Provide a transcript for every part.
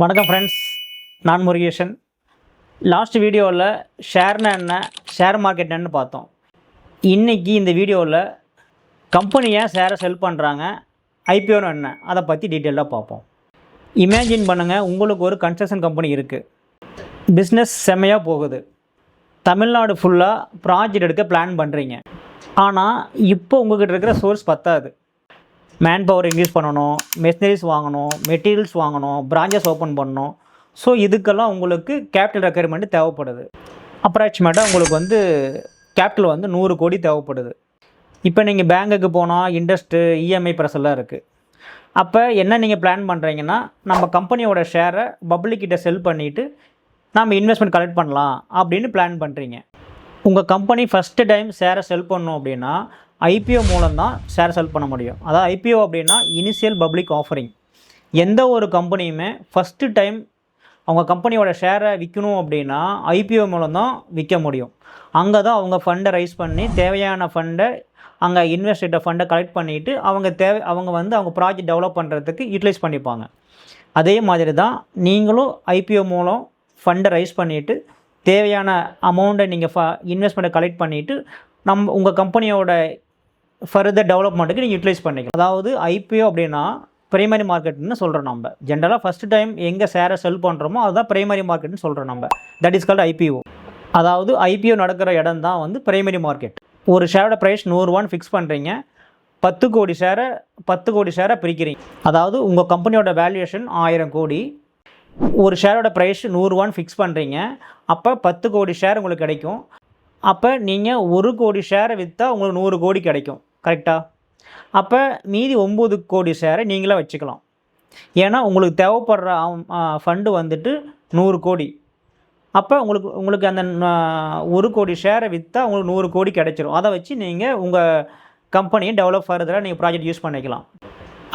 வணக்கம் ஃப்ரெண்ட்ஸ், நான் முருகேசன். லாஸ்ட் வீடியோவில் ஷேர்னா என்ன, ஷேர் மார்க்கெட் என்னன்னு பார்த்தோம். இன்றைக்கி இந்த வீடியோவில் கம்பெனியை ஷேரை செல் பண்ணுறாங்க, ஐபிஓன்னு என்ன, அதை பற்றி டீட்டெயிலாக பார்ப்போம். இமேஜின் பண்ணுங்கள், உங்களுக்கு ஒரு கன்ஸ்ட்ரக்ஷன் கம்பெனி இருக்குது, பிஸ்னஸ் செம்மையாக போகுது, தமிழ்நாடு ஃபுல்லாக ப்ராஜெக்ட் எடுக்க பிளான் பண்ணுறீங்க. ஆனால் இப்போ உங்கள்கிட்ட இருக்கிற சோர்ஸ் பத்தாது. மேன் பவர் இன்க்ரீஸ் பண்ணணும், மெஷினரிஸ் வாங்கணும், மெட்டீரியல்ஸ் வாங்கணும், பிரான்ச்சஸ் ஓப்பன் பண்ணணும். ஸோ இதுக்கெல்லாம் உங்களுக்கு கேபிட்டல் ரெக்யர்மெண்ட் தேவைப்படுது. அப்ராக்சிமேட்டாக உங்களுக்கு கேபிட்டல் 100 கோடி தேவைப்படுது. இப்போ நீங்கள் பேங்குக்கு போனால் இன்ட்ரெஸ்ட்டு, இஎம்ஐ ப்ரெஷர்லாம் இருக்குது. அப்போ என்ன நீங்கள் பிளான் பண்ணுறீங்கன்னா, நம்ம கம்பெனியோட ஷேரை பப்ளிக்கிட்ட செல் பண்ணிவிட்டு நம்ம இன்வெஸ்ட்மெண்ட் கலெக்ட் பண்ணலாம் அப்படின்னு பிளான் பண்ணுறீங்க. உங்கள் கம்பெனி ஃபஸ்ட்டு டைம் ஷேரை செல் பண்ணணும் அப்படின்னா ஐபிஓ மூலம் தான் ஷேர் செல் பண்ண முடியும். அதாவது ஐபிஓ அப்படின்னா இனிஷியல் பப்ளிக் ஆஃபரிங். எந்த ஒரு கம்பெனியுமே ஃபஸ்ட்டு டைம் அவங்க கம்பெனியோட ஷேரை விற்கணும் அப்படின்னா ஐபிஓ மூலம் தான் விற்க முடியும். அங்கே தான் அவங்க ஃபண்டை ரைஸ் பண்ணி தேவையான ஃபண்டை அங்கே இன்வெஸ்டர்கிட்ட ஃபண்டை கலெக்ட் பண்ணிவிட்டு அவங்க ப்ராஜெக்ட் டெவலப் பண்ணுறதுக்கு யூட்டிலைஸ் பண்ணிப்பாங்க. அதே மாதிரி தான் நீங்களும் ஐபிஓ மூலம் ஃபண்டை ரைஸ் பண்ணிவிட்டு தேவையான அமௌண்ட்டை நீங்கள் இன்வெஸ்ட்மெண்ட்டை கலெக்ட் பண்ணிவிட்டு உங்கள் கம்பெனியோட ஃபர்தர் டெவலப்மெண்ட்டுக்கு நீங்கள் யூட்டிலைஸ் பண்ணிக்கலாம். அதாவது ஐபிஓ அப்படின்னா பிரைமரி மார்க்கெட்னு சொல்கிறோம். நம்ம ஜென்ரலாக ஃபஸ்ட்டு டைம் எங்கே ஷேரை செல் பண்ணுறோமோ அதுதான் பிரைமரி மார்க்கெட்னு சொல்கிறோம் நம்ம. That is called IPO. அதாவது ஐபிஓ நடக்கிற இடம் தான் பிரைமரி மார்க்கெட். ஒரு ஷேரோட ப்ரைஸ் 100 ரூபான்னு ஃபிக்ஸ் பண்ணுறீங்க, 10 கோடி ஷேரை பிரிக்கிறீங்க. அதாவது உங்கள் கம்பெனியோட வேல்யூவேஷன் 1000 கோடி, ஒரு ஷேரோட ப்ரைஸ் 100 ரூபான்னு ஃபிக்ஸ் பண்ணுறீங்க. அப்போ 10 கோடி ஷேர் உங்களுக்கு கிடைக்கும். அப்போ நீங்கள் 1 கோடி ஷேரை விற்றா உங்களுக்கு 100 கோடி கிடைக்கும். கரெக்டாக? அப்போ மீதி 9 கோடி ஷேரை நீங்களே வச்சுக்கலாம். ஏன்னா உங்களுக்கு தேவைப்படுற ஃபண்டு 100 கோடி. அப்போ உங்களுக்கு அந்த 1 கோடி ஷேரை விற்றா உங்களுக்கு 100 கோடி கிடைச்சிரும். அதை வச்சு நீங்கள் உங்கள் கம்பெனியை டெவலப் ஃபர்தராக நீங்கள் ப்ராஜெக்ட் யூஸ் பண்ணிக்கலாம்.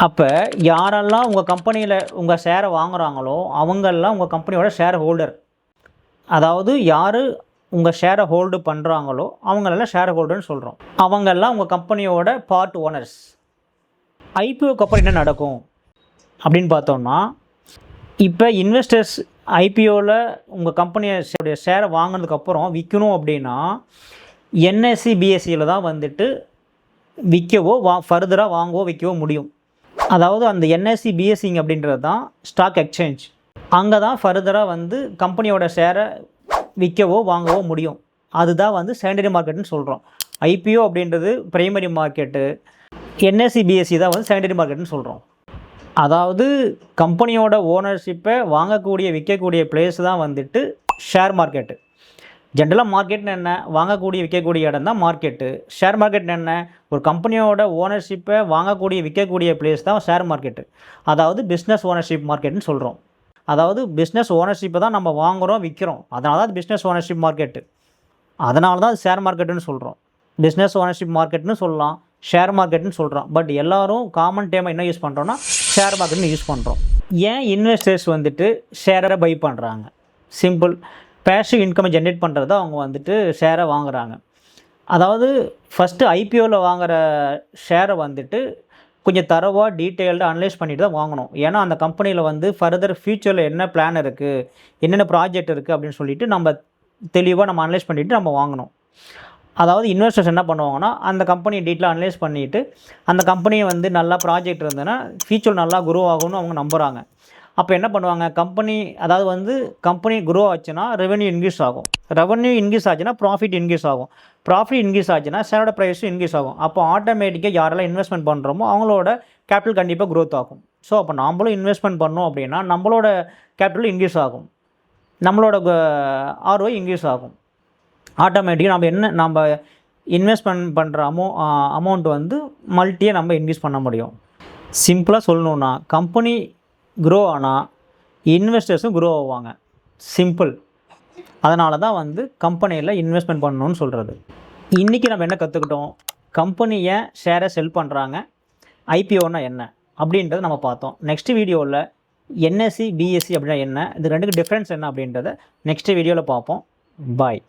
அப்போ யாரெல்லாம் உங்கள் கம்பெனியில் உங்கள் ஷேரை வாங்குகிறாங்களோ அவங்கெல்லாம் உங்கள் கம்பெனியோட ஷேர் ஹோல்டர். அதாவது யார் உங்கள் ஷேரை ஹோல்டு பண்ணுறாங்களோ அவங்களெல்லாம் ஷேர் ஹோல்டர்னு சொல்கிறோம். அவங்கெல்லாம் உங்கள் கம்பெனியோட பார்ட் ஓனர்ஸ். ஐபிஓக்கு அப்புறம் என்ன நடக்கும் அப்படின்னு பார்த்தோம்னா, இப்போ இன்வெஸ்டர்ஸ் ஐபிஓவில் உங்கள் கம்பெனியோடைய ஷேரை வாங்கினதுக்கப்புறம் விற்கணும் அப்படின்னா என்எஸ்சி பிஎஸ்சியில் தான் விற்கவோ ஃபர்தராக வாங்கவோ விற்கவோ முடியும். அதாவது அந்த என்எஸ்சி பிஎஸ்சிங் அப்படின்றது தான் ஸ்டாக் எக்ஸ்சேஞ்ச். அங்கே தான் ஃபர்தராக கம்பெனியோட ஷேரை விற்கவோ வாங்கவோ முடியும். அதுதான் செகண்டரி மார்க்கெட்டுன்னு சொல்கிறோம். ஐபிஓ அப்படின்றது பிரைமரி மார்க்கெட்டு, என்எஸ்சி பிஎஸ்சி தான் செகண்டரி மார்க்கெட்டுன்னு சொல்கிறோம். அதாவது கம்பெனியோட ஓனர்ஷிப்பை வாங்கக்கூடிய விற்கக்கூடிய பிளேஸ் தான் ஷேர் மார்க்கெட்டு. ஜென்ரலாக மார்க்கெட்னு என்ன, வாங்கக்கூடிய விற்கக்கூடிய இடம் தான் மார்க்கெட்டு. ஷேர் மார்க்கெட்னு என்ன, ஒரு கம்பெனியோட ஓனர்ஷிப்பை வாங்கக்கூடிய விற்கக்கூடிய பிளேஸ் தான் ஷேர் மார்க்கெட்டு. அதாவது பிஸ்னஸ் ஓனர்ஷிப் மார்க்கெட்டுன்னு சொல்கிறோம். அதாவது பிஸ்னஸ் ஓனர்ஷிப்பை தான் நம்ம வாங்குகிறோம் விற்கிறோம், அதனால தான் பிஸ்னஸ் ஓனர்ஷிப் மார்க்கெட்டு. அதனால தான் அது ஷேர் மார்க்கெட்டுன்னு சொல்கிறோம். பிஸ்னஸ் ஓனர்ஷிப் மார்க்கெட்னு சொல்லலாம், ஷேர் மார்க்கெட்டுன்னு சொல்கிறோம். பட் எல்லோரும் காமன் டேமாக என்ன யூஸ் பண்ணுறோன்னா ஷேர் மார்க்கெட்னு யூஸ் பண்ணுறோம். ஏன் இன்வெஸ்டர்ஸ் ஷேரை பை பண்ணுறாங்க? சிம்பிள், பேசிவ் இன்கம் ஜென்ரேட் பண்ணுறது தான் அவங்க ஷேரை வாங்குகிறாங்க. அதாவது ஃபஸ்ட்டு ஐபிஓவில் வாங்குகிற ஷேரை கொஞ்சம் தரவாக டீட்டெயில்டாக அனலைஸ் பண்ணிட்டு தான் வாங்கணும். ஏன்னா அந்த கம்பெனியில் ஃபர்தர் ஃப்யூச்சரில் என்ன பிளான் இருக்குது, என்னென்ன ப்ராஜெக்ட் இருக்குது அப்படின்னு சொல்லிட்டு நம்ம தெளிவாக அனலைஸ் பண்ணிவிட்டு நம்ம வாங்கணும். அதாவது இன்வெஸ்டர்ஸ் என்ன பண்ணுவாங்கன்னா, அந்த கம்பெனியை டீட்டெயிலாக அனலைஸ் பண்ணிவிட்டு அந்த கம்பெனியை நல்லா ப்ராஜெக்ட் இருந்ததுன்னா ஃப்யூச்சர் நல்லா குரோ ஆகும்னு அவங்க நம்புகிறாங்க. அப்போ என்ன பண்ணுவாங்க, கம்பெனி குரோ ஆச்சுன்னா ரெவென்யூ இன்க்ரீஸ் ஆகும், ரெவென்யூ இன்க்ரீஸ் ஆச்சுன்னா ப்ராஃபிட் இன்க்ரீஸ் ஆகும், ப்ராஃபிட் இன்க்ரீஸ் ஆச்சுன்னா ஷேரோட ப்ரைஸும் இன்க்ரீஸ் ஆகும். அப்போ ஆட்டோமேட்டிக்காக யாரெல்லாம் இன்வெஸ்ட்மெண்ட் பண்ணுறோமோ அவங்களோட கேபிட்டல் கண்டிப்பாக க்ரோத் ஆகும். ஸோ அப்போ நம்மளும் இன்வெஸ்ட்மெண்ட் பண்ணோம் அப்படின்னா நம்மளோட கேபிட்டல் இன்க்ரீஸ் ஆகும், நம்மளோட ஆர்ஓஐ இன்க்ரீஸ் ஆகும். ஆட்டோமேட்டிக்காக நம்ம இன்வெஸ்ட்மெண்ட் பண்ணுற அமௌண்ட் மல்ட்டியை நம்ம இன்க்ரீஸ் பண்ண முடியும். சிம்பிளாக சொல்லணுன்னா கம்பெனி க்ரோ ஆனால் இன்வெஸ்டர்ஸும் க்ரோ ஆவாங்க. சிம்பிள். அதனால தான் கம்பெனியில் இன்வெஸ்ட்மெண்ட் பண்ணணும்னு சொல்கிறது. இன்றைக்கி நம்ம என்ன கற்றுக்கிட்டோம், கம்பெனியை ஷேரை செல் பண்ணுறாங்க, ஐபிஓன்னா என்ன அப்படின்றத நம்ம பார்த்தோம். நெக்ஸ்ட் வீடியோவில் என்எஸ்சி பிஎஸ்சி அப்படின்னா என்ன, இது ரெண்டுக்கு டிஃப்ரென்ஸ் என்ன அப்படின்றத நெக்ஸ்ட் வீடியோவில் பார்ப்போம். பாய்.